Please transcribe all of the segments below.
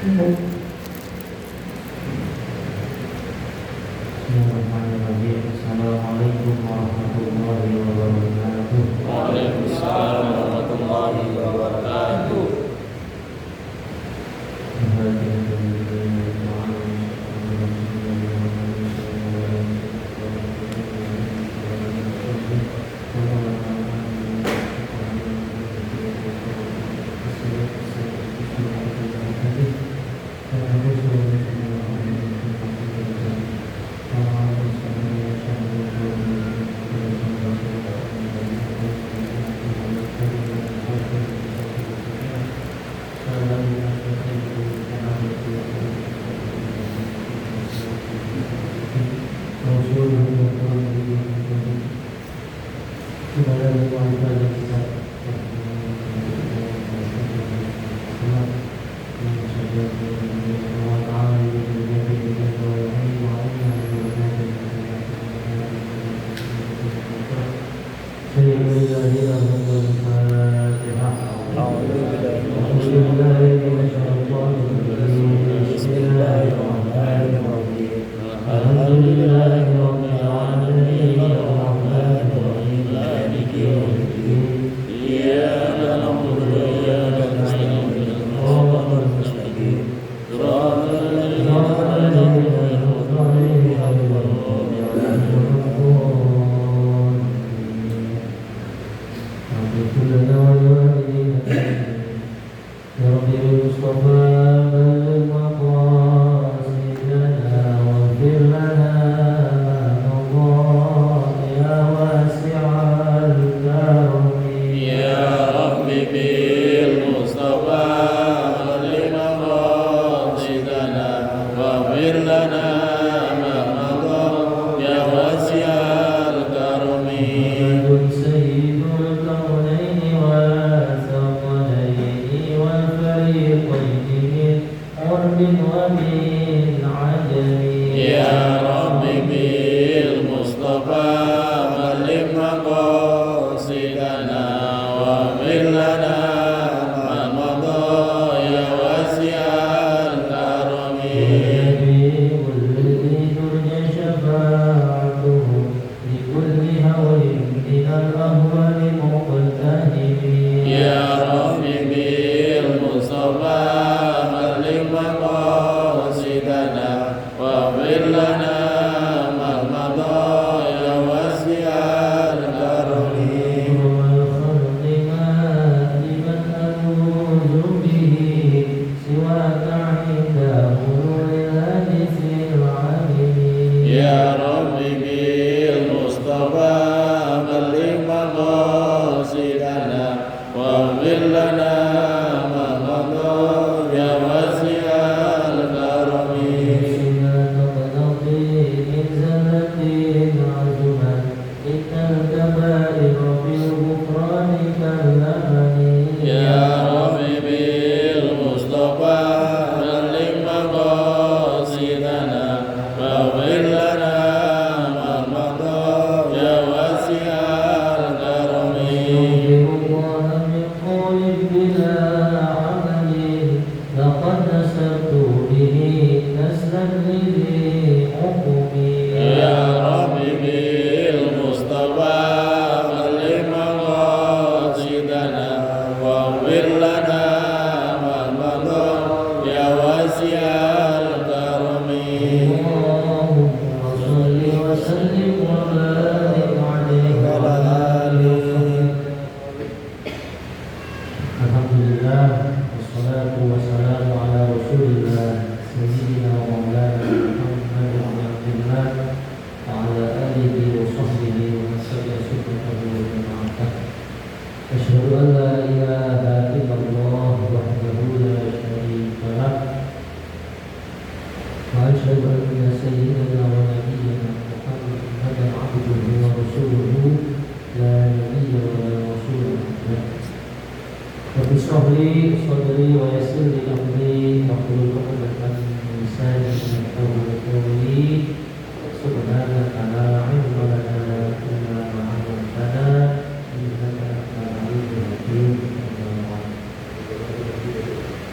Bismillahirrahmanirrahim. Assalamualaikum warahmatullahi wabarakatuh. Waalaikumsalam warahmatullahi wabarakatuh.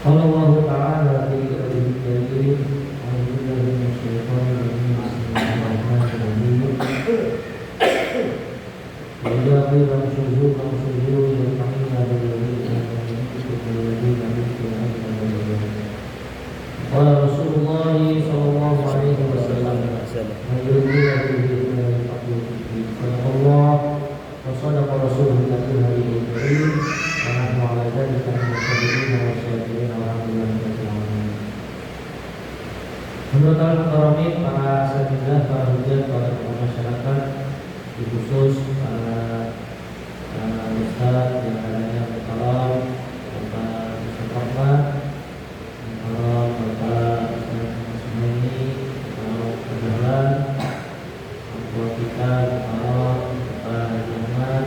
Allah Ta'ala fi Rasulullah sallallahu alaihi wasallam Allah wa sadaqa rasulul karim wa nahnu ala dzalika minasyahirin wa syahirin alhamdulillah. Menurut al-Qaramin, para sahabat, para hujat, para masyarakat, khusus para ustaz yang adanya berkalam, para peserta, para semua ini, para penjalan, buat kita, para jemaat,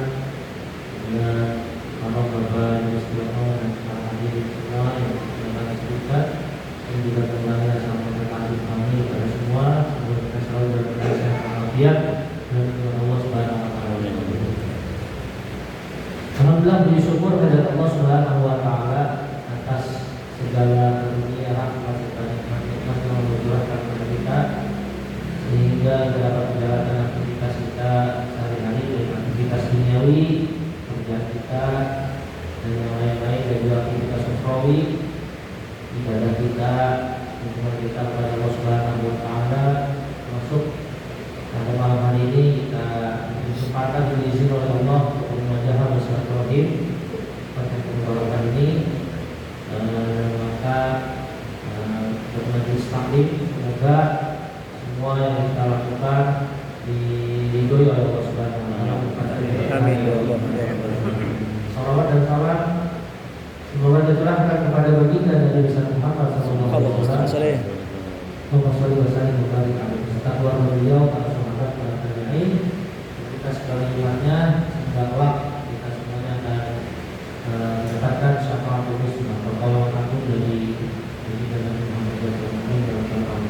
dan para bapak istimewa dan para hadirin semua yang telah disebutkan, yang juga telah sama kekasih kami pada semua, semoga kita selalu dalam kesehat walafiat dan Allah Subhanahu wa taala. Alhamdulillah, puji syukur kepada Allah Subhanahu wa taala atas segala karunia rahmat dan nikmat yang Allah kepada kita, sehingga dapat menjalankan aktivitas kita sehari-hari, dari aktivitas duniawi, kerjaan kita dan yang lain-lain, dan juga aktivitas ukhrawi, ibadah kita, hubungan kita kepada Allah Subhanahu wa taala. Masuk pada malam hari ini kita kesempatan diizin oleh Allah untuk menjalankan bersilaturahim pada kesempatan ini, maka bermajelis taklim, semoga semua yang kita lakukan diridhoi oleh Allah Subhanahu wa taala. Amin ya Allah. Salawat dan salam semoga dicurahkan kepada baginda Nabi Muhammad sallallahu alaihi wasallam. Allahumma shalli wa sallim wa barik alaihi serta keluarga beliau, para sahabat, para tabi'in, kita sekaliannya, semoga kita semuanya akan mendapatkan syafaat khusus dan pertolongan agung dari baginda Nabi Muhammad sallallahu alaihi wasallam.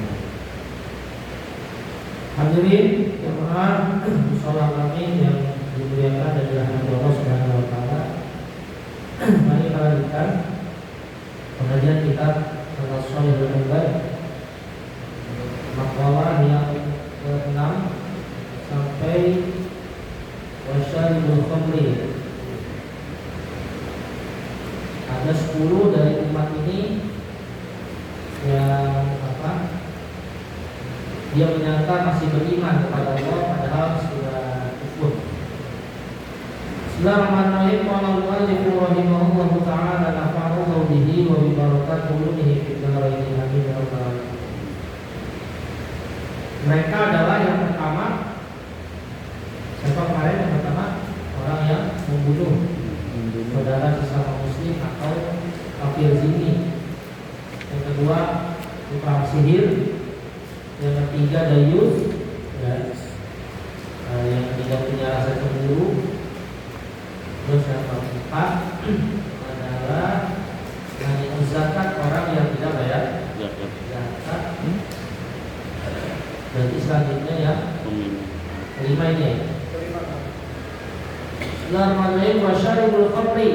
Hadirin jemaah mushola kami yang dimuliakan dan dirahmati Allah Subhanahu wa taala. Mari kita lanjutkan pengajian kitab Shalihul Ibad, makalah yang ke-6 sampai wasyaribul khamri. Ada 10 dari umat ini yang dia menyangka masih beriman kepada Allah padahal sudah kufur. Bismillahirrahmanirrahim. Qala al-mu'allif rahimahullahu ta'ala nafa'allahu bihi wa bi barakat qulubihi fid dharain amin ya rabbal alamin. Mereka adalah yang pertama. Siapa kemarin yang pertama? Orang yang membunuh saudara sesama muslim atau kafir zimmi. Yang kedua, tukang sihir. Yang ketiga, dayus, yang tidak punya rasa cemburu. Terus yang keempat adalah yang zakat, orang yang tidak bayar zakat. Berarti selanjutnya ya kelima ini ya. Bismillahirrahmanirrahim. Wasyaribul khamri.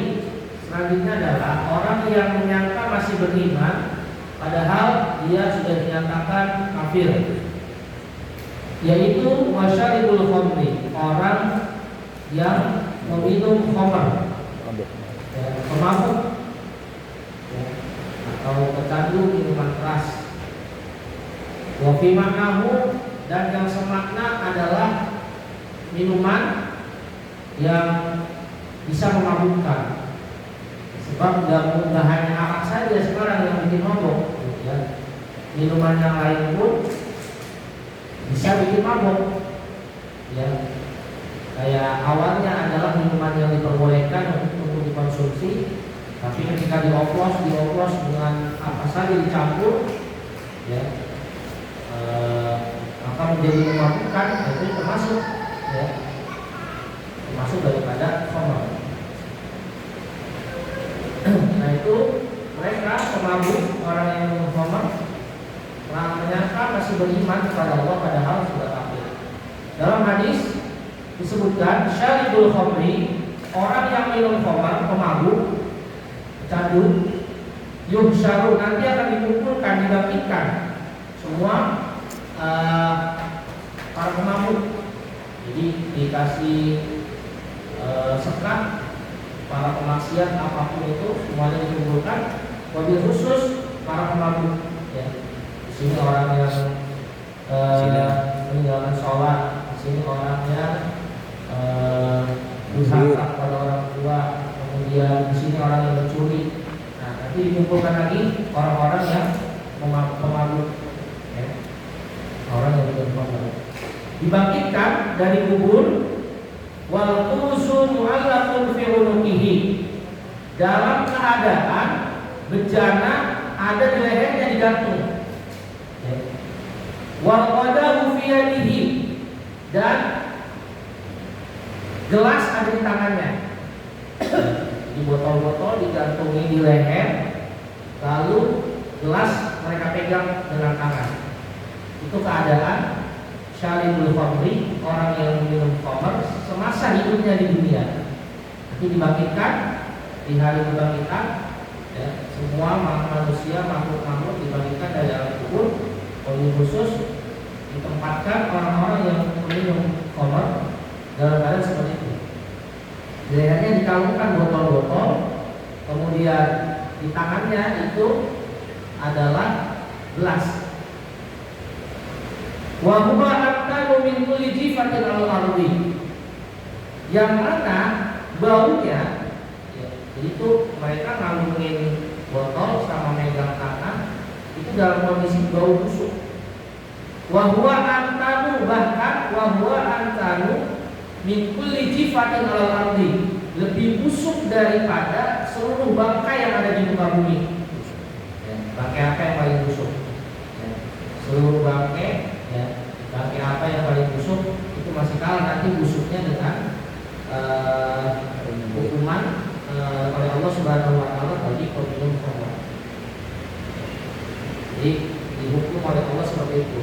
Selanjutnya adalah orang yang menyangka masih beriman padahal dia sudah dinyatakan kafir, yaitu wasyaribul khamri, orang yang meminum khamr, pemabuk atau pecandu minuman keras. Wa fi ma'nahu, dan yang semakna adalah minuman yang bisa memabukkan. Sebab tidak hanya arak saja sekarang yang bikin mabuk, ya. Minuman yang lain pun bisa bikin mabuk, ya. Kayak awalnya adalah minuman yang diperbolehkan untuk dikonsumsi, tapi ketika dioplos dengan apa saja dicampur, ya, maka menjadi memabukkan. Itu termasuk, ya, termasuk daripada khamr. Nah itu mereka pemabuk, orang yang minum khamr, menyangka masih beriman kepada Allah padahal sudah kafir. Dalam hadis disebutkan syaribul khamri, orang yang minum khamr, pemabuk, pecandu, yuhsyaru, nanti akan dikumpulkan, dibangkitkan semua para pemabuk. Jadi dikasih sekat, para pemaksiat apapun itu semuanya dikumpulkan. Wabil khusus para pemabuk, ya. Di sini orang yang meninggalkan sholat, di sini orang yang durhaka pada orang tua, kemudian di sini orang yang mencuri. Nah, nanti dikumpulkan lagi orang-orang yang pemabuk, ya. Orang yang pemabuk dibangkitkan dari kubur. Wal quzu mu'allaqun fi unuqihi, dalam keadaan bejana ada di lehernya digantung. Wal qadahu fi yadihi, dan gelas ada di tangannya. Di botol-botol digantungi di leher, lalu gelas mereka pegang dengan tangan. Itu keadaan syaribul khamri, orang yang minum khamr semasa hidupnya di dunia. Nanti dibangkitkan di hari kebangkitan, ya, semua manusia, makhluk-makhluk dibangkitkan dari alam kubur. Wabil khusus ditempatkan orang-orang yang minum khamr dalam keadaan seperti itu. Di lehernya dikalungkan botol-botol, kemudian di tangannya itu adalah gelas. Wa huwa aktaru min kulli jifatin al-ardi, yang mana baunya, ya, jadi itu mereka ngalungin botol sama megang tangan itu dalam kondisi bau busuk. Wa huwa antanu, bahkan wa huwa antanu min kulli jifatin al-ardi, lebih busuk daripada seluruh bangkai yang ada di muka bumi. Ya, bangkai apa yang paling busuk? Ya, seluruh bangkai. Ya, bangkai apa yang paling busuk itu masih kalah nanti busuknya dengan hukuman oleh Allah Subhanahu Wa Taala bagi peminum khamr. Jadi dihukum oleh Allah seperti itu.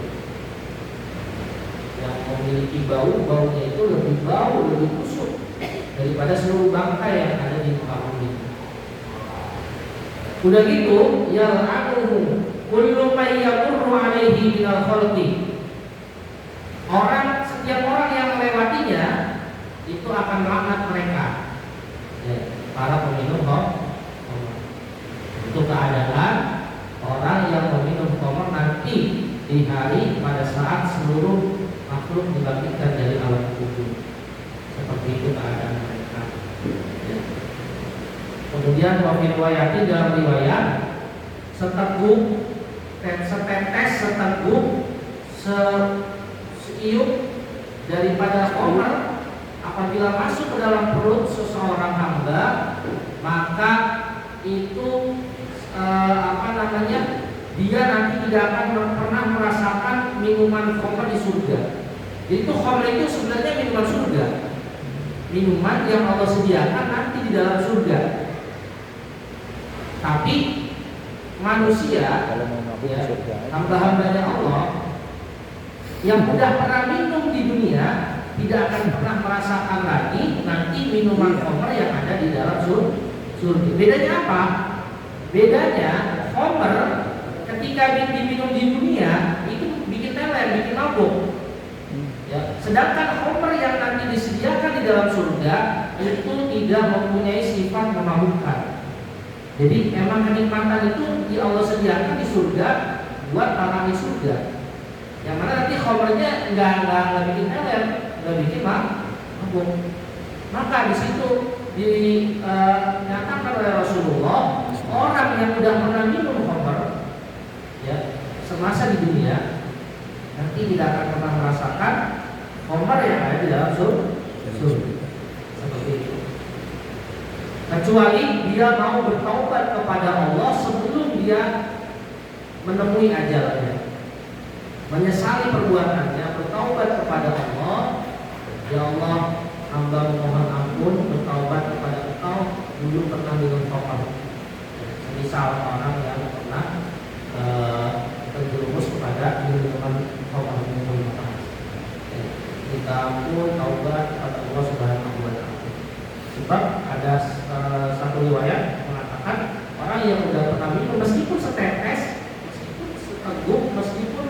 Yang memiliki baunya itu lebih bau, lebih busuk daripada seluruh bangkai yang ada di muka bumi. Udah gitu, yal'anuhu kullu man yamurru alaihi minal khalqi, setiap orang yang melewatinya itu akan melaknat mereka, ya, para peminum khamr. Itu keadaan orang yang meminum khamr nanti di hari pada saat seluruh makhluk dibangkitkan dari alam kubur. Seperti itu keadaan mereka, ya. Kemudian wafil riwayatin, dalam riwayat, setetes seteguk seiuk daripada khamr apabila masuk ke dalam perut seseorang hamba, maka itu dia nanti tidak akan pernah merasakan minuman khamr di surga. Jadi itu khamr itu sebenarnya minuman surga, minuman yang Allah sediakan nanti di dalam surga. Tapi manusia, ya, hamba-hambanya Allah yang sudah pernah minum di dunia tidak akan pernah merasakan lagi nanti minuman khamr yang ada di dalam surga. Bedanya apa? Bedanya khamr ketika diminum di dunia itu bikin teler, bikin mabuk. Ya, sedangkan khamr yang nanti disediakan di dalam surga itu tidak mempunyai sifat memabukkan. Jadi memang kenikmatan itu di Allah sediakan di surga buat orang di surga. Yang mana nanti khamrnya nggak bikin teler, nggak bikin mabuk. Maka di situ dinyatakan oleh Rasulullah, orang yang sudah pernah minum khamr, ya, semasa di dunia nanti tidak akan pernah merasakan khamr yang ada di dalam surga. Seperti itu. Kecuali dia mau bertaubat kepada Allah sebelum dia menemui ajalnya, menyesali perbuatannya, bertaubat kepada Allah. Ya Allah, hamba mohon ampun, bertaubat kepada Engkau, dulu pernah minum khamr. Misal orang yang pernah terjerumus kepada minuman khamr, minuman keras, kita pun taubat kepada Allah Subhanahu Wa Taala. Sebab ada satu riwayat mengatakan orang yang sudah pernah minum meskipun setetes, meskipun seteguk, meskipun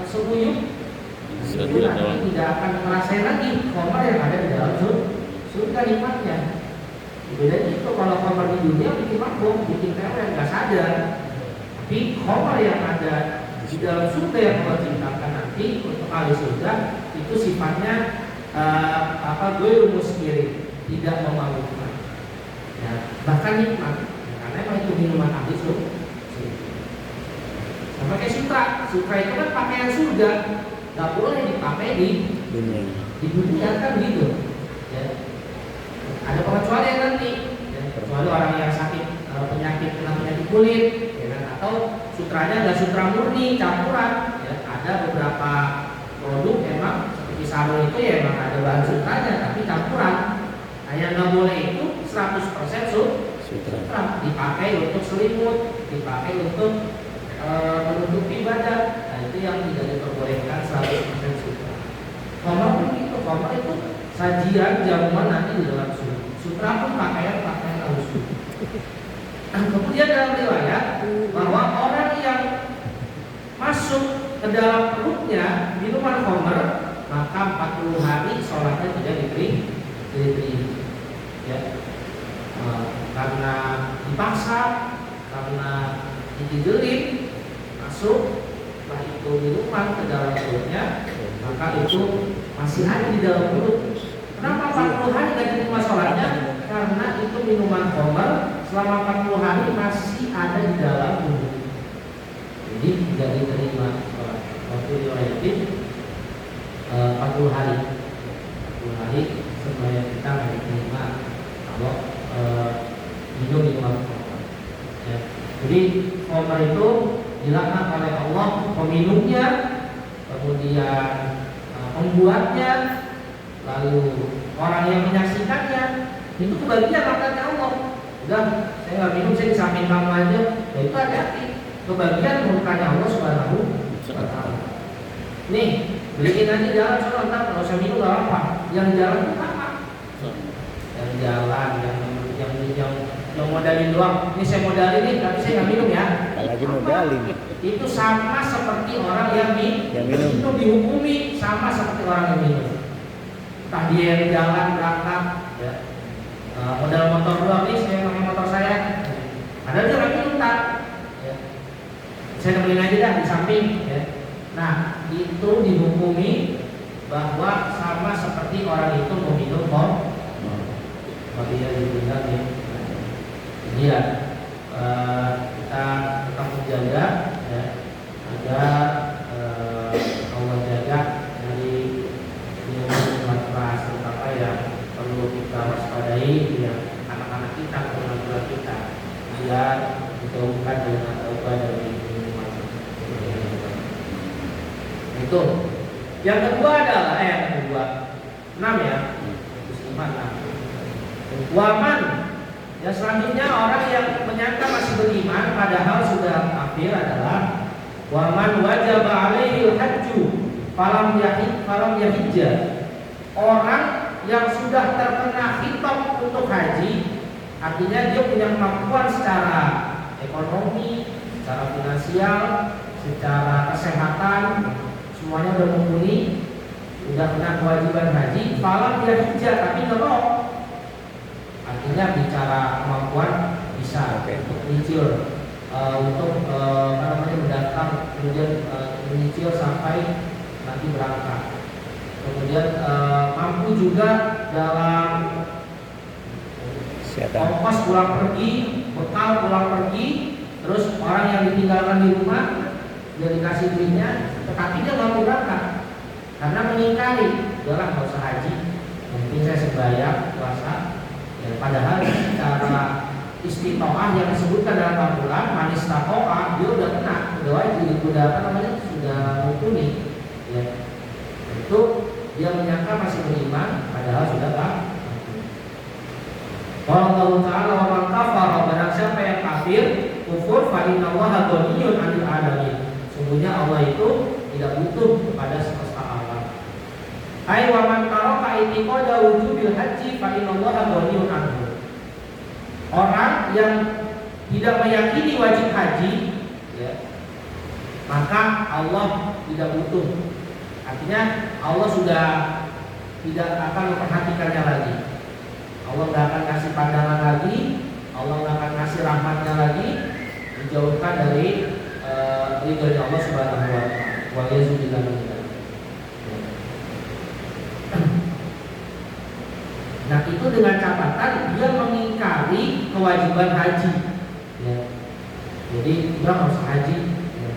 sebuyuk, Jadi nanti tidak akan merasakan lagi khamar yang ada di dalam surga nikmatnya. Beda itu kalau khamar di dunia bikin mabuk, bikin teler, nggak sadar. Tapi khamar yang ada di dalam surga yang Allah ciptakan nanti untuk ahli surga itu sifatnya gue muskiri, tidak memabukkan. Ya, bahkan nikmat, karena emang itu minuman ahli surga. Sama kayak sutra itu kan pakaian surga, nggak boleh dipakai di dunia kan gitu. Ya. Ada pengecualian nanti, ya. Kecuali orang yang sakit penyakit kulit, ya kan? Atau sutranya nggak sutra murni campuran. Ya. Ada beberapa produk emang seperti sarung itu ya emang ada bahan sutranya tapi campuran. Nah yang nggak boleh itu 100% sutra dipakai untuk selimut, dipakai untuk menutupi badan. Nah itu yang tidak diperbolehkan 100% sutra. Khamar pun gitu, khamar itu sajian jamuan nanti di dalam surga. Sutra pun pakaian halus. Nah kemudian dalam riwayat bahwa orang yang masuk ke dalam perutnya minuman khamar maka 40 hari sholatnya tidak diterima. Ya. Karena dipaksa, karena dijelit masuk, setelah itu minuman ke dalam perutnya, maka itu masih ada di dalam perut. Kenapa 40 hari tidak diterima sholatnya? Karena itu minuman khamar selama 40 hari masih ada di dalam tubuh. Jadi tidak diterima sholat. Waktu diriwayatin 40 hari supaya kita menerima kalau minum minuman khamar. Ya. Jadi khamar itu dilaknat oleh Allah peminumnya, kemudian pembuatnya, lalu orang yang menyaksikannya. Itu kebagian laknatnya Allah. Udah, saya nggak minum, saya di samping kamu aja. Ya itu hati-hati. Kebagian murkanya Allah Subhanahu wa Ta'ala. Nih, beliin aja jalan soalnya ntar kalau saya minum nggak apa. Yang jalan itu apa? Yang jalan, yang modalin doang. Ini saya modalin nih, tapi saya nggak minum ya. Lagi modalin. Itu sama seperti orang yang minum. Itu dihukumi sama seperti orang yang minum. Entah dia yang jalan berangkat, ya. Modal motor doang nih, saya pakai motor saya. Ada dia lagi minum tak? Ya. Saya nemenin aja dah di samping. Ya. Nah, itu dihukumi bahwa sama seperti orang itu meminum khamar. Bagi dia dibilang ya. Iya, kita tetap menjaga ya, agar Allah jaga dari minuman keras, terutama yang perlu kita waspadai ya, anak-anak kita, keluarga kita, agar dijauhkan dengan taubat dari minuman. Itu. Yang kedua adalah yang kedua 6 ya, waman. Yang selanjutnya orang yang menyangka masih beriman padahal sudah kafir adalah waman wajaba alaihi hajju falam yahijja. Orang yang sudah terkena khitab untuk haji, artinya dia punya kemampuan secara ekonomi, secara finansial, secara kesehatan, semuanya udah mumpuni, udah kena kewajiban haji, falam yahijja tapi nggak mau. Artinya bicara kemampuan bisa untuk menyicil, untuk mendaftar, kemudian menyicil sampai nanti berangkat. Kemudian mampu juga dalam ongkos pulang pergi, bekal pulang pergi, terus orang yang ditinggalkan di rumah dia dikasih duitnya, tetapi dia nggak mau berangkat karena mengingkari, udahlah nggak usah haji, mungkin saya sebaya puasa. Ya, padahal secara istitoah yang disebutkan dalam Al-Quran, manis takoah, dia udah kena, udah wajib, sudah mumpuni. Ya. Itu dia menyangka masih beriman, padahal sudah tak. Kalau Allah Taala wa man kafara, barang siapa yang kafir, kufur, fa inna Allaha ghaniyyun 'anil 'alamin. Sungguhnya Allah itu tidak butuh kepada semesta alam. Ai wa man taraka itiqada wujubil haji fa innallaha ghaniyun anhu. Orang yang tidak meyakini wajib haji ya, maka Allah tidak butuh Artinya Allah sudah tidak akan memperhatikannya lagi. Allah tidak akan kasih pandangan lagi, Allah tidak akan kasih rahmatnya lagi, dijauhkan dari ridho Allah Subhanahu wa taala. Wa yazubillah min dzalik. Nah, itu dengan catatan dia mengingkari kewajiban haji. Ya. Jadi dia harus haji. Ya.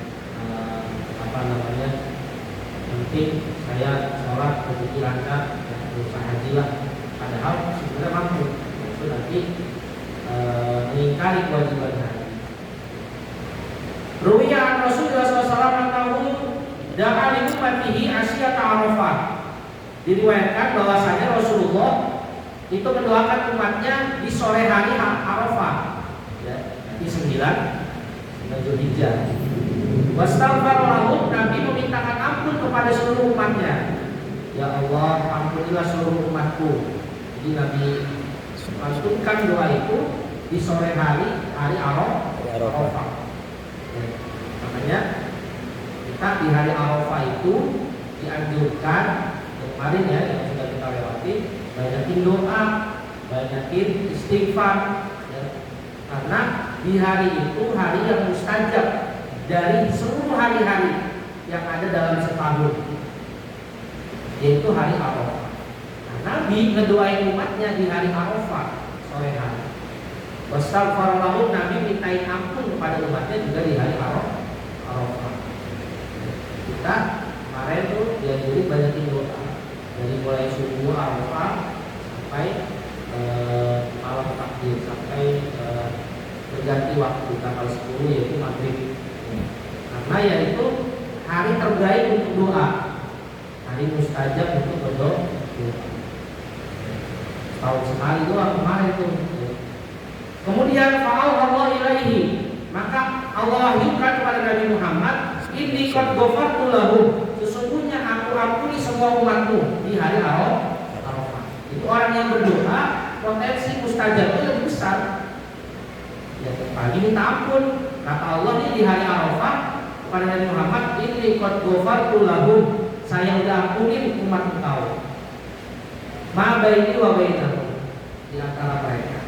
Penting saya sholat rezeki lancar, ya, berusaha haji lah. Padahal sebenarnya mampu. Itu nanti mengingkari kewajiban haji. Ruwiya an Rasulullah SAW annahu da'a li ummatihi asyata Arafah. Diriwayatkan bahwasanya Rasulullah itu mendoakan umatnya di sore hari Arafah. Ya, nanti 9 Zulhijjah. Wastaghfar lahum, Nabi memintakan ampun kepada seluruh umatnya. Ya Allah, ampunilah seluruh umatku. Jadi Nabi lantunkan doa itu di sore hari Arafah. Ya, makanya kita di hari Arafah itu dianjurkan kemarin ya yang sudah kita lewati, banyakin doa, banyakin istighfar. Ya. Karena di hari itu hari yang mustajab dari seluruh hari-hari yang ada dalam setahun, yaitu hari Arafah. Nah, Nabi ngedoain umatnya di hari Arafah sore hari. Wastaghfar lahum, Nabi mintain ampun kepada umatnya juga di hari Arafah. Kita kemarin tuh diajari banyakin doa dari mulai subuh Arafah sampai malam takbir, sampai berganti waktu tanggal 10 yaitu maghrib. Karena yaitu hari terbaik untuk doa, hari mustajab untuk berdoa. Tahun sekali doa kemarin itu. Kemudian fa'al Allah ilaihi, maka Allah wahyukan kepada Nabi Muhammad, inni qad ghafartu lahum, sesungguhnya aku ampuni semua umatmu di hari Arafah. Itu orang yang berdoa potensi mustajabnya lebih besar. Ya, pagi minta ampun, kata Allah ini di hari Arafah kepada Nabi Muhammad, inni qad ghafartu lahum, saya udah ampunin umat engkau. Ma baini wa bainahum, di antara mereka.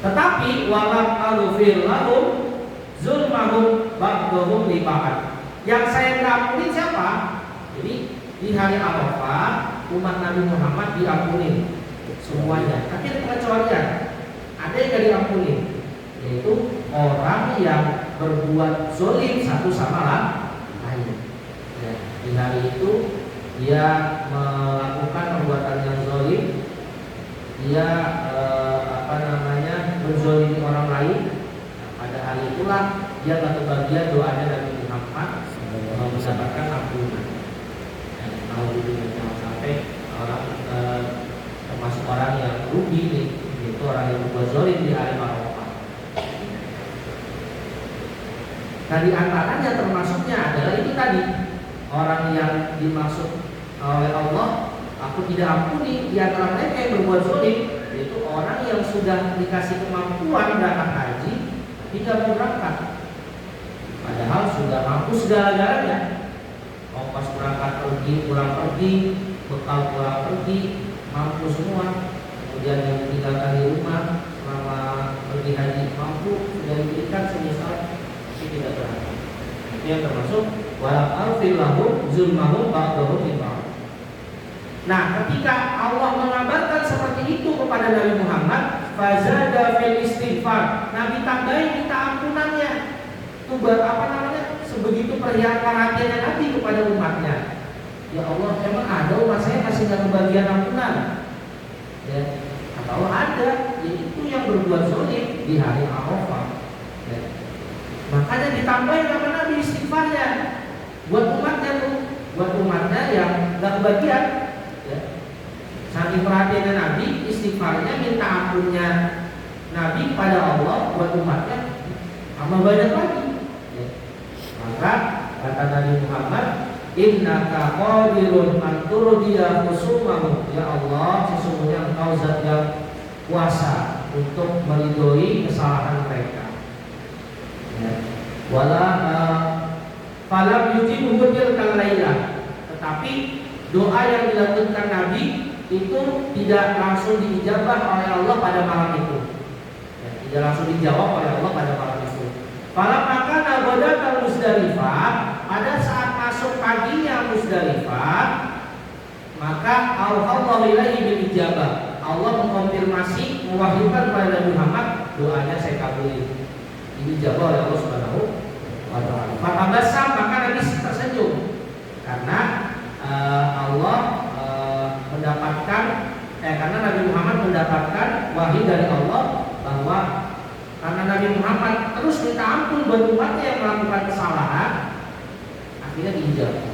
Tetapi walam aghfir lahum zulmahum ba'dhum li ba'd. Yang saya tidak ampuni siapa? Jadi di hari Arafah umat Nabi Muhammad diampuni semuanya. Tapi ada pengecualian. Ada yang tidak diampuni, yaitu orang yang berbuat zalim satu sama lain. Ya, di hari itu dia melakukan perbuatan yang zalim, dia menzalimi orang lain. Nah, pada hari itulah dia tak kebagian doanya Nabi Muhammad mendapatkan ampunan. Kalau jangan sampai orang termasuk orang yang rugi nih, itu orang yang berbuat zalim di hari Arafah. Nah, di antaranya termasuknya adalah itu tadi, orang yang dimaksud oleh Allah, aku tidak ampuni di antara mereka yang berbuat zalim, yaitu orang yang sudah dikasih kemampuan berangkat haji tidak mau berangkat, padahal sudah mampu segala-galanya, ongkos berangkat pergi, pulang pergi, bekal pulang pergi, mampu semua. Kemudian yang ditinggalkan di rumah selama pergi haji mampu, sudah diberikan semisal tapi tidak berangkat. Itu yang termasuk walam arfil lahum zulmahum ba'dhum li ba'd. Nah, ketika Allah mengabarkan seperti itu kepada Nabi Muhammad, fazada fil istighfar, Nabi tambahin minta ampunannya. Itu sebegitu perhatiannya Nabi kepada umatnya. Ya Allah, emang ada umat saya masih nggak kebagian ampunan? Ya, kata Allah ada, yaitu yang berbuat zalim di hari Arafah. Ya. Makanya ditambahin sama Nabi istighfarnya buat umatnya yang nggak kebagian. Saking perhatiannya Nabi, istighfarnya minta ampunnya Nabi pada Allah buat umatnya amat banyak lagi. Ya. Maka kata Nabi Muhammad, innaka qadirun an turdiya khusumahum, ya Allah, sesungguhnya engkau zat yang kuasa untuk meridhoi kesalahan mereka. Ya. Wala falam yujibuhu tilkal lailah, Tetapi doa yang dilakukan Nabi itu tidak langsung diijabah oleh Allah pada malam itu. Ya, tidak langsung dijawab oleh Allah pada malam itu. Para maka nagodat Musdalifah, pada saat masuk paginya Musdalifah, maka Allah ilaihi bil ijabah. Allah mengkonfirmasi, mewahyukan kepada Nabi Muhammad, doanya saya kabulin. Ini dijawab oleh Allah Subhanahu wa taala. Maka Nabi tersenyum karena Allah mendapatkan karena Nabi Muhammad mendapatkan wahyu dari Allah bahwa karena Nabi Muhammad terus minta ampun buat umatnya yang melakukan kesalahan, akhirnya diijabah.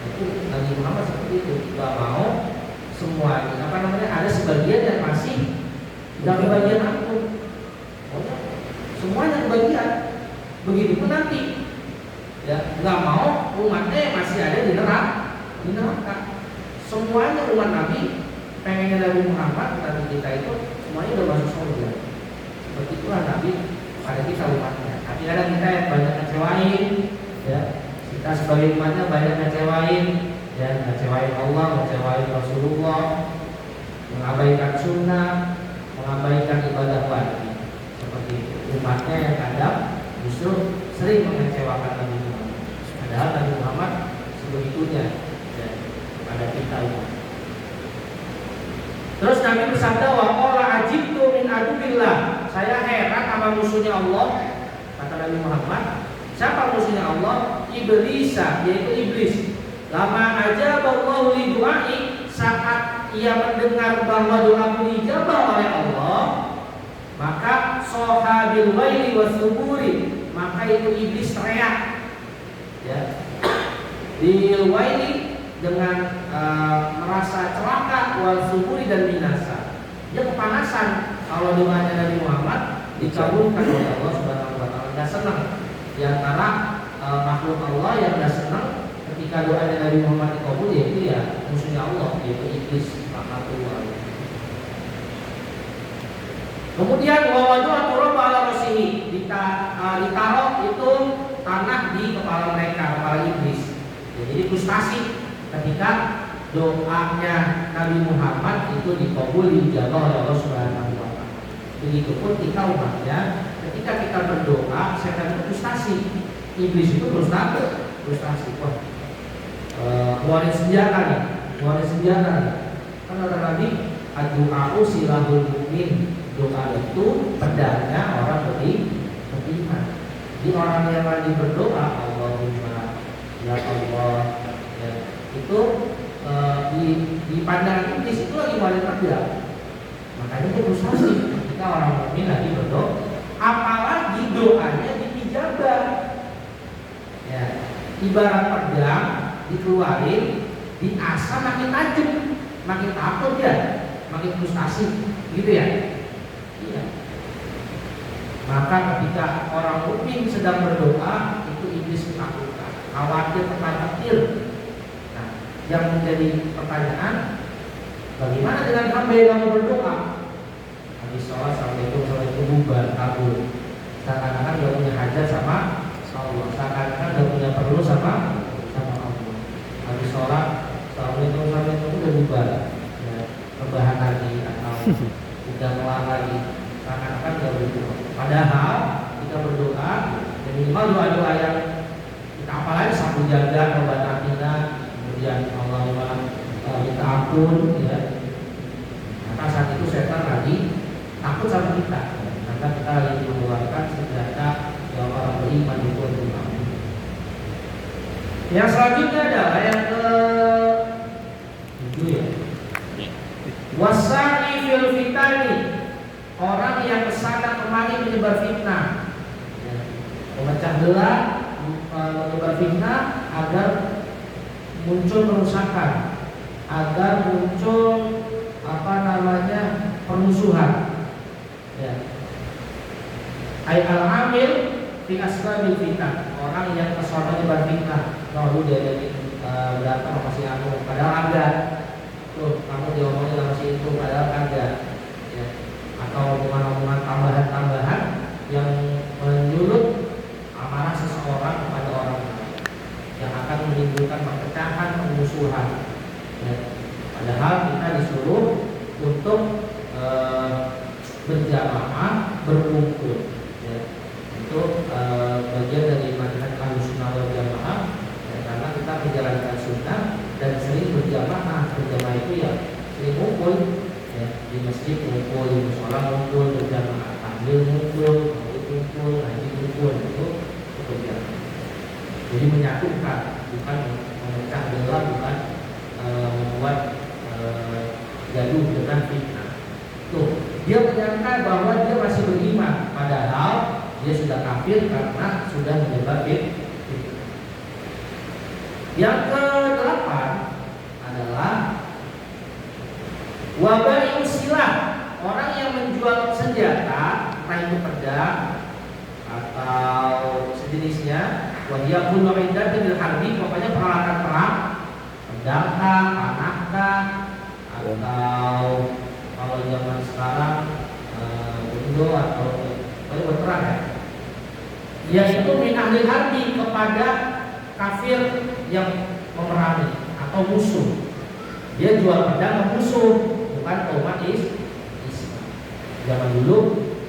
Itu Nabi Muhammad seperti itu, tidak mau semuanya. Ada sebagian yang masih tidak kebagian ampun. Semuanya kebagian. Begitupun nanti, ya nggak mau umatnya yang masih ada di neraka. Semuanya umat Nabi pengennya Nabi Muhammad dan kita itu semuanya udah masuk surga. Seperti itulah Nabi pada kita umatnya. Tapi kadang kita yang banyak ngecewain, ya kita sebagai umatnya banyak ngecewain, ya ngecewain Allah, ngecewain Rasulullah, mengabaikan sunnah, mengabaikan ibadah wajib. Seperti itu. Umatnya yang kadang justru sering mengecewakan Nabi Muhammad. Padahal Nabi Muhammad sebegitunya ya, pada kita umat. Terus Nabi bersabda, wa qala ajibtu min adubillah. Saya heran sama musuhnya Allah. Kata Nabi Muhammad, siapa musuhnya Allah? Iblisa, yaitu iblis. Lama ajaballahu li du'ai, saat ia mendengar bahwa doa dijabah oleh Allah, maka sohabil waili wasuburi, maka itu iblis teriak. Ya. Bil waili dengan merasa celaka, wal suburi dan binasa. Dia kepanasan kalau doanya Nabi Muhammad dikabulkan oleh Allah Subhanahu wa taala. Dia senang. Di antara makhluk Allah yang dia senang ketika doanya Nabi Muhammad dikabul, yaitu ya musuhnya Allah, yaitu iblis, makhluk. Kemudian wawadu aturaba ala rasihi, ditaruh itu tanah di kepala mereka, kepala iblis. Ya, jadi frustasi ketika doanya Nabi Muhammad itu dikabul, dijabah oleh Allah Subhanahu wa taala. Begitupun kita umatnya, ketika kita berdoa, setan itu frustasi, iblis itu frustasi. Wah, keluarin senjata nih. Kan kata Nabi, ad-du'a'u silahul mu'min. Doa itu pedangnya orang beriman. Jadi orang yang lagi berdoa, Allahumma ya Allah, ya, itu di pandangan iblis itu lagi paling pedang. Makanya itu frustasi ketika orang mukmin lagi berdoa, apalagi doanya dijabah. Ya, ibarat pedang dikeluarin, diasah makin tajam, makin takut ya, makin frustasi, gitu ya. Iya. Maka ketika orang mukmin sedang berdoa, itu iblis ketakutan, khawatir, ketar-ketir. Nah, yang menjadi pertanyaan, bagaimana dengan hamba yang mau berdoa? Habis sholat, assalamualaikum, bubar, kabur. Seakan-akan dia punya hajat sama Allah, seakan-akan dia punya perlu sama Allah. Habis sholat, assalamualaikum, udah bubar, ya, rebahan lagi atau udah ngelar lagi, seakan-akan dia berdoa. Padahal kita berdoa, minimal doa-doa yang kita apalagi sapu jaga, obat atina, kemudian Allahumma minta ampun, ya. Maka saat itu setan lagi takut sama kita, karena kita lagi mengeluarkan senjata yang orang beriman itu berdoa. Yang selanjutnya adalah yang ke-7 ya. Wasai fil fitani, orang yang kesana kemari menyebar fitnah, ya, memecah belah, menyebar fitnah agar muncul kerusakan, agar muncul permusuhan. Ya. Ai al-amil fi asbabil fitnah, orang yang kesana menyebar fitnah, lalu dia jadi datang masih aku, padahal ada. Tuh, kamu diomongin sama si itu padahal ada, ya. Atau omongan-omongan tambahan-tambahan yang menyulut amarah seseorang kepada orang lain, yang akan menimbulkan perpecahan, berjamaah, berkumpul. Ya. Itu bagian dari manhaj Ahlussunnah wal Jamaah. Ya, karena kita menjalankan sunnah dan sering berjamaah. Berjamaah itu ya sering ngumpul, ya, di masjid ngumpul, di musola ngumpul, berjamaah, tahlil ngumpul, ngumpul, ngaji ngumpul, itu berjamaah. Jadi menyatukan, bukan memecah belah, bukan membuat gaduh dengan fitnah. Tuh, dia menyangka bahwa dia masih beriman, padahal dia sudah kafir karena sudah menyebar fitnah. Yang ke-8 adalah wabai usilah, orang yang menjual senjata, entah itu pedang atau sejenisnya, wahia kullu iddatin bil harbi, pokoknya peralatan perang, pedang kah, panah kah, atau kalau zaman sekarang bundo atau berperang ya. Yaitu min ahli harbi, kepada kafir yang memerangi atau musuh. Dia jual pedang ke musuh, bukan ke umat Islam. Zaman dulu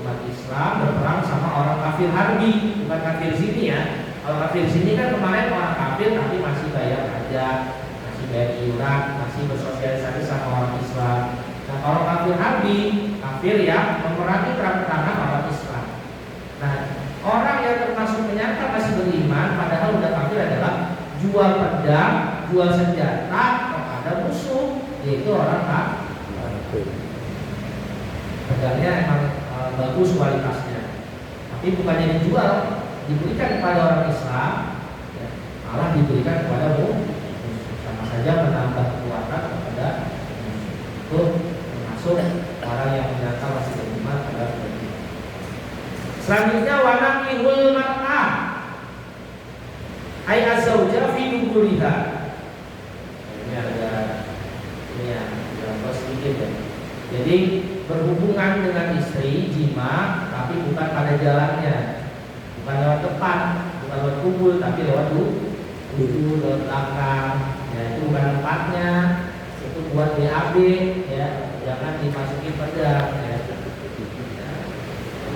umat Islam berperang sama orang kafir harbi, bukan kafir sini ya. Kalau kafir sini kan kemarin orang kafir tapi masih bayar pajak, masih bayar iuran, masih bersosialisasi sama orang Islam. Nah, kalau kafir harbi, kafir yang memerangi perang-perangan orang Islam. Nah, orang yang termasuk menyangka masih beriman padahal udah kafir adalah jual pedang, jual senjata kepada musuh, yaitu orang kafir. Pedangnya emang bagus kualitasnya, tapi bukannya dijual, diberikan kepada orang Islam, ya, malah diberikan kepada musuh. Sama saja menambah kekuatan kepada musuh. Itu termasuk orang yang menyangka masih beriman adalah beriman. Selanjutnya wanakihul mar'ah ay azauja fi duburiha. Ini ada sedikit ya. Jadi berhubungan dengan istri, jima, tapi bukan pada jalannya, bukan lewat depan, bukan lewat kubul, tapi lewat dulu, lewat belakang. Ya, itu bukan tempatnya, itu buat BAB, ya, jangan dimasuki pedang. Ya.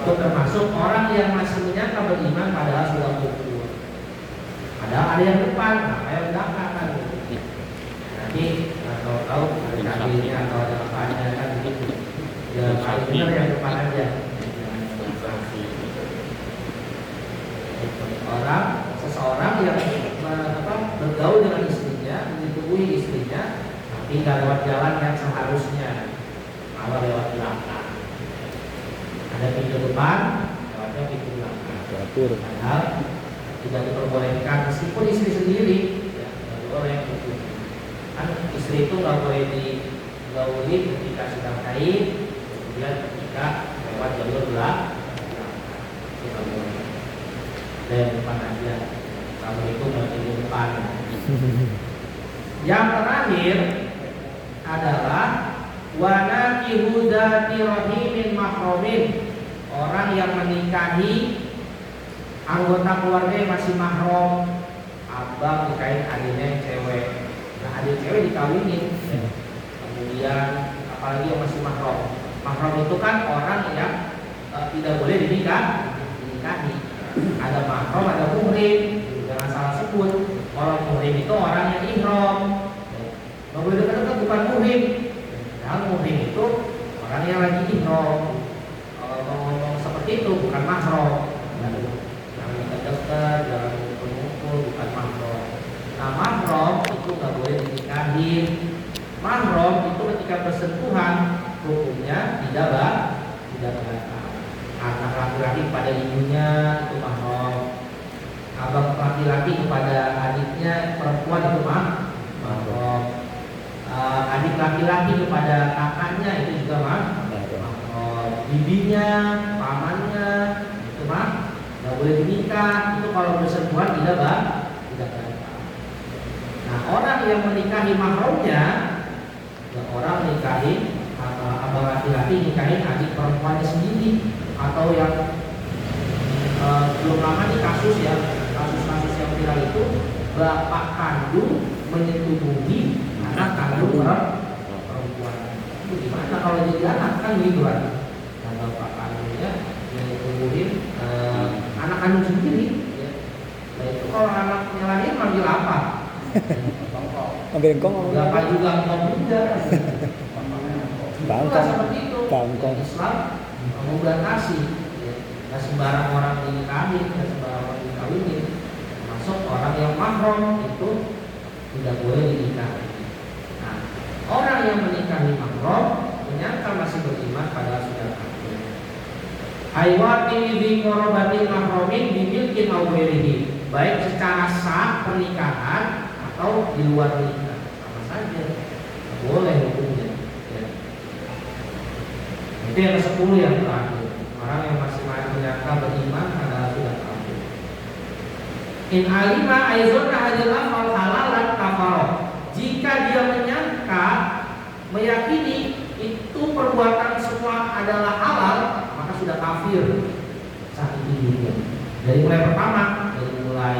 Itu termasuk orang yang masih menyangka beriman padahal sudah kufur. Padahal ada yang depan, maka yang belakang kan. Nanti kalau tahu ada kabinnya atau ada apanya kan begitu. Ya paling benar yang depan aja. Seseorang yang bergaul dengan istrinya, menyetujui istrinya, tapi nggak lewat jalan yang seharusnya, malah lewat belakang. Ada pintu depan, lewatnya pintu belakang. Padahal tidak diperbolehkan meskipun istri sendiri, ya, nggak boleh. Kan istri itu nggak boleh digauli ketika sedang haid, kemudian ketika lewat jalur belakang, itu nggak boleh. Dan depan aja, kamu itu berarti di depan. Yang terakhir adalah wanakihu dzati rahimin mahromin, orang yang menikahi anggota keluarga yang masih mahram, abang nikahin adiknya yang cewek. Nah, adik cewek dikawinin, kemudian apalagi yang masih mahram. Mahram itu kan orang yang tidak boleh dinikahi. Ada mahram, ada muhrim, jangan salah sebut. Kalau muhrim itu orang yang ihram, nggak boleh dekat-dekat, bukan muhrim. Nah, muhrim itu orang yang lagi ihram. Kalau ngomong seperti itu bukan mahram. Jangan dekat-dekat, jangan ngumpul-ngumpul, bukan mahram. Nah, mahram itu nggak boleh dinikahin. Mahram itu ketika bersentuhan hukumnya tidak batal. Anak laki-laki kepada ibunya itu mahram. Abang laki-laki kepada adiknya perempuan itu mahram. Adik laki-laki kepada kakaknya itu juga mahram. Bibinya, pamannya itu nggak boleh dinikah. Itu kalau bersentuhan tidak batal. Nah, orang yang menikahi mahramnya, orang nikahi abang laki-laki nikahin adik perempuannya sendiri, atau yang belum lama nih kasus yang viral itu bapak kandung menyetubuhi anak kandung perempuan. Itu gimana kalau jadi anak kan migran? Nah, bapak kandungnya yang tumbuhin anak kandung sendiri. Ya. Nah itu kalau anaknya lahir manggil apa? Ambil engkong Bapak juga engkong juga. Bangkong. Seperti itu. Bangkong. Ya, Islam membatasi. Ya. Nah sembarang orang dinikahin, dan sembarang orang dikawinin. Termasuk orang yang mahram itu tidak boleh dinikahi. Nah, orang yang menikahi mahram menyangka masih beriman padahal sudah kafir. Haywati bi qarabatil mahramin bimilkin aw ghairihi. Baik secara sah pernikahan atau di luar nikah sama saja boleh hukumnya. Ya. Itu yang ke-10 yang terakhir. Orang yang masih menyangka beriman padahal sudah kafir. In alima aizonna hadil amal halalan kafaroh. Jika dia menyangka, meyakini itu perbuatan semua adalah halal, maka sudah kafir saat itu juga. Dari mulai pertama, dari mulai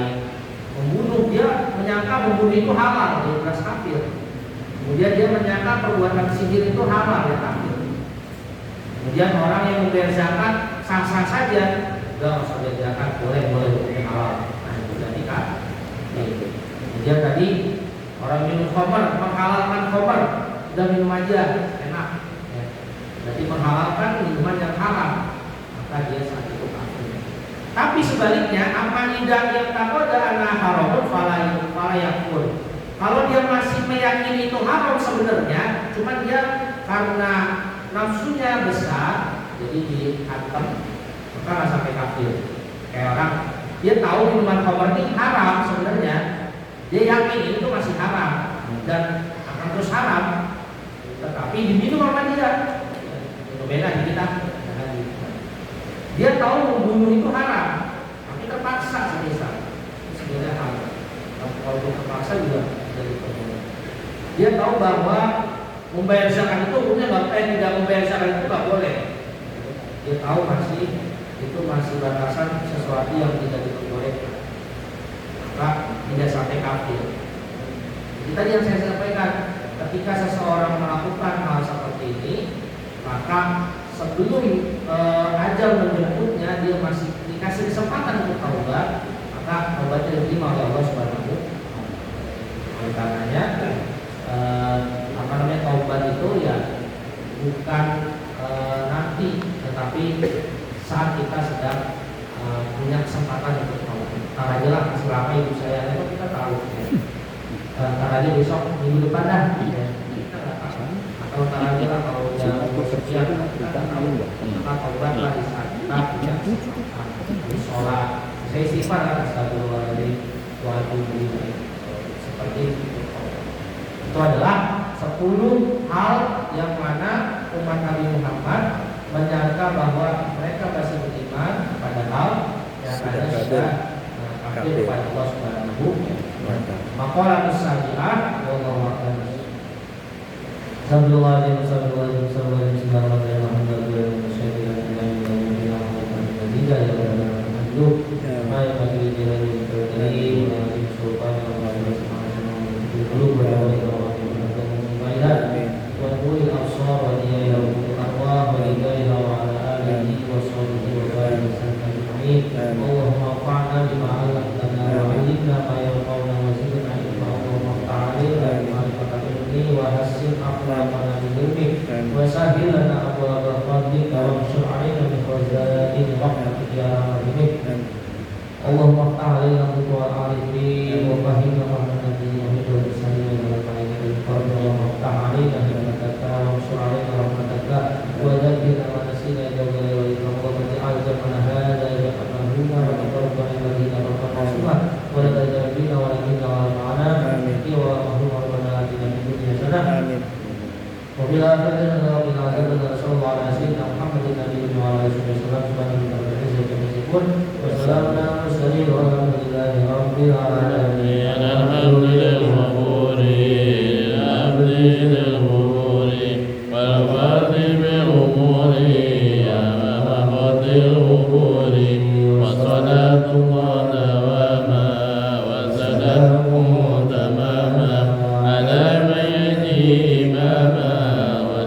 membunuh, dia menyangka membunuh itu halal, dia jelas kafir. Kemudian dia menyangka perbuatan sihir itu halal, dia kafir. Kemudian orang yang membayar zakat sah-sah saja, enggak usah bayar zakat, boleh hukumnya halal. Nah itu jadi kan. Kemudian tadi orang minum khamar, menghalalkan khamar, udah minum aja, enak. Ya. Berarti menghalalkan minuman yang haram, maka dia saat itu kafir. Tapi sebaliknya, apa tidak yang takoda anak haramun falayakun. Kalau dia masih meyakini itu haram sebenarnya, cuma dia karena nafsunya besar, jadi dihantam, maka nggak sampai kafir. Kayak orang dia tahu minuman khamar ini haram sebenarnya, dia yakin itu masih haram dan akan terus haram, tetapi diminum sama dia. Itu beda di kita. Dia tahu membunuh itu haram, tapi terpaksa semisal sebenarnya haram. Kalau terpaksa juga jadi problem. Dia tahu bahwa membayar zakat itu hukumnya tidak membayar zakat itu nggak boleh. Dia tahu itu masih batasan sesuatu yang tidak diperbolehkan, maka tidak sampai kafir. Jadi tadi yang saya sampaikan, ketika seseorang melakukan hal seperti ini, maka sebelum ajal menjemputnya dia masih dikasih kesempatan untuk taubat, maka taubatnya diterima oleh Allah Subhanahu wa taala. Oleh karenanya taubat itu ya bukan nanti, tetapi saat kita sedang punya kesempatan untuk taubat. Ntar aja lah, selama ibu saya itu kita tahu ya. Ntar aja besok minggu depan dah ya. Kita nggak tahu. Atau ntar aja lah kalau udah bersekian kita tahu, maka taubat lah di saat kita punya kesempatan. Di sholat saya istighfar kan, astagfirullahaladzim wa atubu ilaih. Seperti itu adalah 10 hal yang mana umat Nabi Muhammad menyangka bahwa mereka masih beriman, padahal yang ada sudah kafir kepada Allah Subhanahu wa taala. Maqala as-sabi'ah wallahu a'lam. Sallallahu alaihi Allahumma fa'na bima 'allamtana wa 'allimna ma yanfa'una wa zidna ilma. Allahumma ta'ala ma'rifatan ilmi wa hassin akhlaqana bi ilmik wa sahhil lana abwaaba fadlika wa anshur 'alaina min khaza'in rahmatika ya arhamar. Allahumma ta'ala wa arifin wa fahimna wa nabiyina wa sallallahu alaihi wa sallam. Allahumma ta'ala rahmataka wa anshur 'alaina rahmataka wa dhakkirna ma nasina ya jalal wa ikram. Allahumma a'lam mana hada ya Imama wa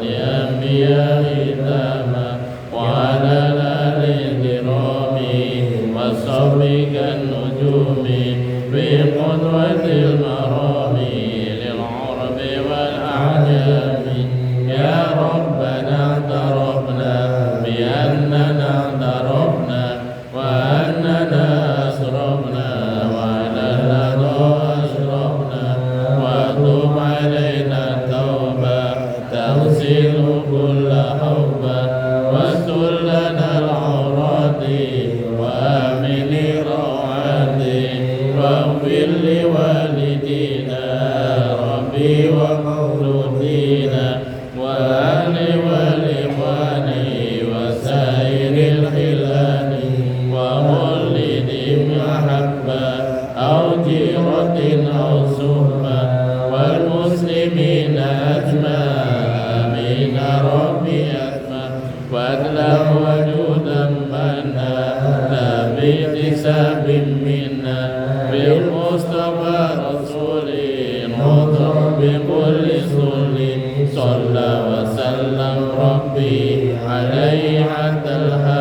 اليتامى وعلى الآل الكرام والصحب كالنجوم بقدوة المرام للعرب والأعجام يا ربنا اعترفنا بأننا اعترفنا وأننا أسرفنا وعلى الأذى أشرفنا وتب علينا توبة تغسل كل حوبة واستر لنا العورات وآمن روعاتي واغفر لوالدينا ربي ومولودينا وأهل والإخوان وسائر الخلان ومولد محبة أو جيرة أو صحبة والمسلمين أجمع آمين ربي أجمع وأدله وجودا منا لا باكتساب منا بالمصطفى رسولي نطر بكل سل صلى وسلم ربي عليه حتى الهدى